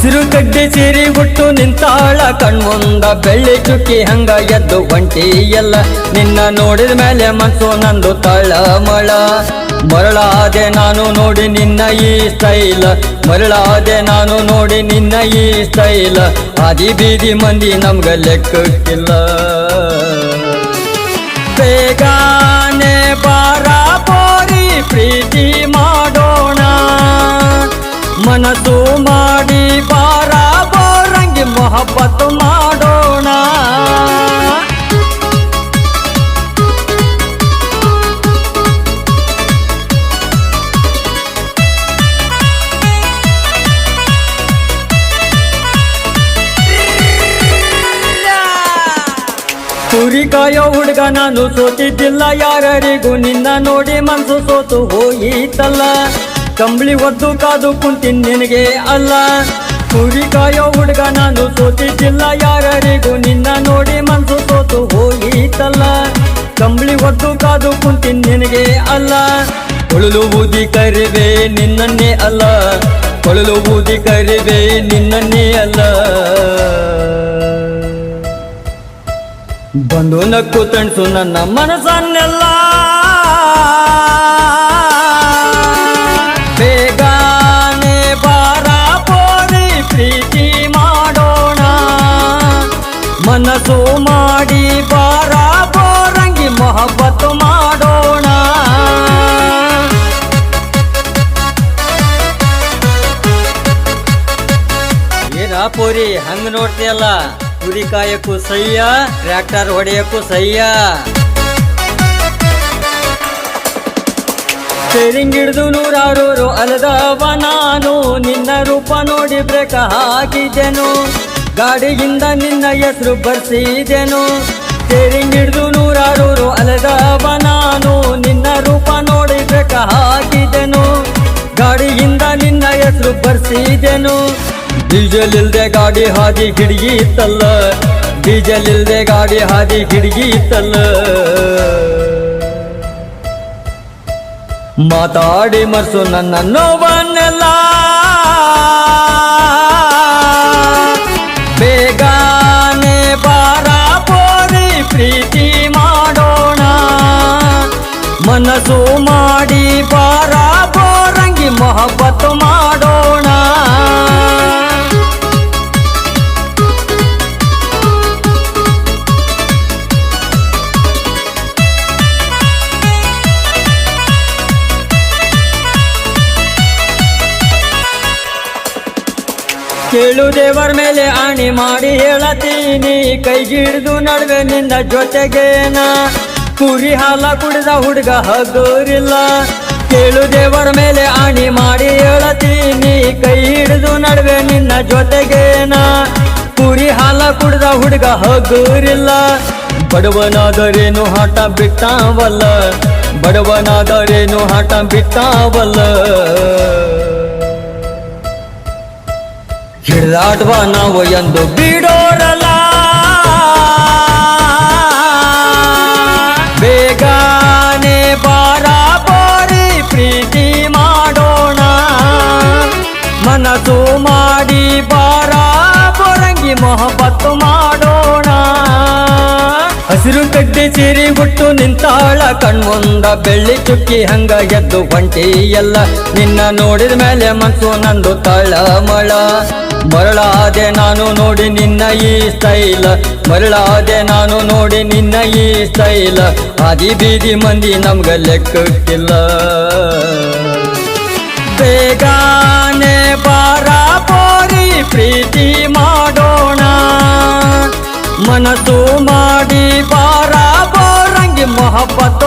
ಹಸಿರು ಕಡ್ಡಿ ಸೀರಿ ಹುಟ್ಟು ನಿಂತಾಳ ಕಣ್ಮುಂದ ಬೆಳ್ಳಿ ಚುಕ್ಕಿ ಹಂಗ ಎದ್ದು ಹೊಂಟಿ ಎಲ್ಲ ನಿನ್ನ ನೋಡಿದ ಮೇಲೆ ಮನ್ಸು ನಂದು ತಳಮಳ ಮರಳಾದೆ ನಾನು ನೋಡಿ ನಿನ್ನ ಈ ಸ್ಟೈಲ್ ಮರಳಾದೆ ನಾನು ನೋಡಿ ನಿನ್ನ ಈ ಸ್ಟೈಲ್ ಆದಿ ಬೀದಿ ಮಂದಿ ನಮ್ಗ ಲೆಕ್ಕಕ್ಕಿಲ್ಲ ಬೇಗನೆ ಬಾರ ಬೋರಿ ಪ್ರೀತಿ ಮಾಡೋಣ ಮನಸ್ಸು ಮಾಡಿ ಬಾರ ಬೋರಂಗಿ ಮೊಹಬ್ಬತ್ ಮಾಡೋಣ ಕುರಿ ಕಾಯೋ ಹುಡುಗ ನಾನು ಸೋತಿದ್ದಿಲ್ಲ ಯಾರಿಗೂ ನಿನ್ನ ನೋಡಿ ಮನ್ಸು ಸೋತು ಹೋಯಿತಲ್ಲ ಕಂಬಳಿ ಒದ್ದು ಕಾದು ಕುಂತಿನ್ ನಿನಗೆ ಅಲ್ಲ ಕುರಿ ಕಾಯೋ ಹುಡುಗ ನಾನು ಸೋತಿದ್ದಿಲ್ಲ ಯಾರಿಗೂ ನಿನ್ನ ನೋಡಿ ಮನ್ಸು ಸೋತು ಹೋಯಿತಲ್ಲ ಕಂಬಳಿ ಒದ್ದು ಕಾದು ಕುಂತಿನ್ ನಿನಗೆ ಅಲ್ಲ ಕೊಳಲು ಬೂದಿ ಕರಿವೆ ನಿನ್ನನ್ನೇ ಅಲ್ಲ ಕೊಳಲು ಬೂದಿ ಕರಿವೆ ನಿನ್ನನ್ನೇ ಅಲ್ಲ ಬಂದು ನಕ್ಕು ತಣಿಸು ನನ್ನ ಮನಸ್ಸನ್ನೆಲ್ಲ ಬೇಗನೆ ಬಾರ ಬೋರಿ ಪ್ರೀತಿ ಮಾಡೋಣ ಮನಸ್ಸು ಮಾಡಿ ಬಾರ ಬೋರಂಗಿ ಮೊಹಬ್ಬತ್ ಮಾಡೋಣ ಏನ ಪೋರಿ ಹಂಗ ನೋಡ್ತೀಯಲ್ಲ ಕುರಿ ಕಾಯಕ್ಕೂ ಸಯ್ಯ ಟ್ರ್ಯಾಕ್ಟರ್ ಹೊಡೆಯಕ್ಕೂ ಸಯ್ಯ ಸ್ಟೇರಿಂಗ್ ಹಿಡಿದು ನೂರಾರು ಅಲದವ ನಾನು ನಿನ್ನ ರೂಪ ನೋಡಿ ಬ್ರೇಕ್ ಹಾಕಿದೆನು ಗಾಡಿಗಿಂದ ನಿನ್ನ ಹೆಸರು ಬರ್ಸಿದೆನು ಸ್ಟೇರಿಂಗ್ ಹಿಡಿದು ನೂರಾರು ಅಲದವ ನಾನು ನಿನ್ನ ರೂಪ ನೋಡಿ ಬ್ರೇಕ್ ಹಾಕಿದೆನು ಗಾಡಿಗಿಂದ ನಿನ್ನ ಹೆಸರು ಬರ್ಸಿದೆನು ಡೀಸೆಲ್ ಇಲ್ದೆ ಗಾಡಿ ಹಾದಿ ಹಿಡಿಯಿತಲ್ಲ ಡೀಸೆಲ್ ಇಲ್ದೆ ಗಾಡಿ ಹಾದಿ ಹಿಡಿಯಿತಲ್ಲ ಮಾತಾಡಿ ಮರ್ಸು ನನ್ನ ನೋವನ್ನೆಲ್ಲ ಬೇಗನೆ ಬಾರ ಬೋರಿ ಪ್ರೀತಿ ಮಾಡೋಣ ಮನಸ್ಸು ಮಾಡಿ ಬಾರ ಬೋರಂಗಿ ಮೊಹಬ್ಬತ್ ಮಾಡೋಣ ಕೇಳು ದೇವರ ಮೇಲೆ ಆಣಿ ಮಾಡಿ ಹೇಳತೀನಿ ಕೈಗಿಡಿದು ನಡುವೆ ನಿನ್ನ ಜೊತೆಗೇನ ಕುರಿ ಹಾಲ ಕುಡಿದ ಹುಡುಗ ಹಗೋರಿಲ್ಲ ಕೇಳು ದೇವರ ಮೇಲೆ ಆಣಿ ಮಾಡಿ ಹೇಳತೀನಿ ಕೈ ಹಿಡಿದು ನಡುವೆ ನಿನ್ನ ಜೊತೆಗೇನ ಕುರಿ ಹಾಲ ಕುಡಿದ ಹುಡುಗ ಹಗೋರಿಲ್ಲ ಬಡವನಾದರೇನು ಹಾಟ ಬಿಟ್ಟಾವಲ್ಲ ಬಡವನಾದರೇನು ಹಾಟ ಬಿಟ್ಟಾವಲ್ಲ ಹಿಡಿದಾಡುವ ನಾವು ಎಂದು ಬಿಡೋರಲ್ಲ ಬೇಗನೆ ಬಾರ ಬೋರಿ ಪ್ರೀತಿ ಮಾಡೋಣ ಮನಸ್ಸು ಮಾಡಿ ಬಾರ ಬೋರಂಗಿ ಮೊಹಬ್ಬತ್ ಮಾಡೋಣ ಹಸಿರು ಕಡ್ಡಿ ಸೀರಿ ಹುಟ್ಟು ನಿಂತಾಳ ಕಣ್ಮುಂದ ಬೆಳ್ಳಿ ಚುಕ್ಕಿ ಹಂಗ ಎದ್ದು ಹೊಂಟಿ ಎಲ್ಲ ನಿನ್ನ ನೋಡಿದ ಮೇಲೆ ಮನ್ಸು ನಂದು ತಳಮಳ ಮರಳಾದೆ ನಾನು ನೋಡಿ ನಿನ್ನ ಈ ಸ್ಟೈಲ್ ಮರಳಾದೆ ನಾನು ನೋಡಿ ನಿನ್ನ ಈ ಸ್ಟೈಲ್ ಆದಿ ಬೀದಿ ಮಂದಿ ನಮ್ಗ ಲೆಕ್ಕಕ್ಕಿಲ್ಲ ಬೇಗನೆ ಬಾರ ಬೋರಿ ಪ್ರೀತಿ ಮಾಡೋಣ ಮನಸ್ಸು ಮಾಡಿ ಬಾರ ಬೋರಂಗಿ ಮೊಹಬ್ಬತ್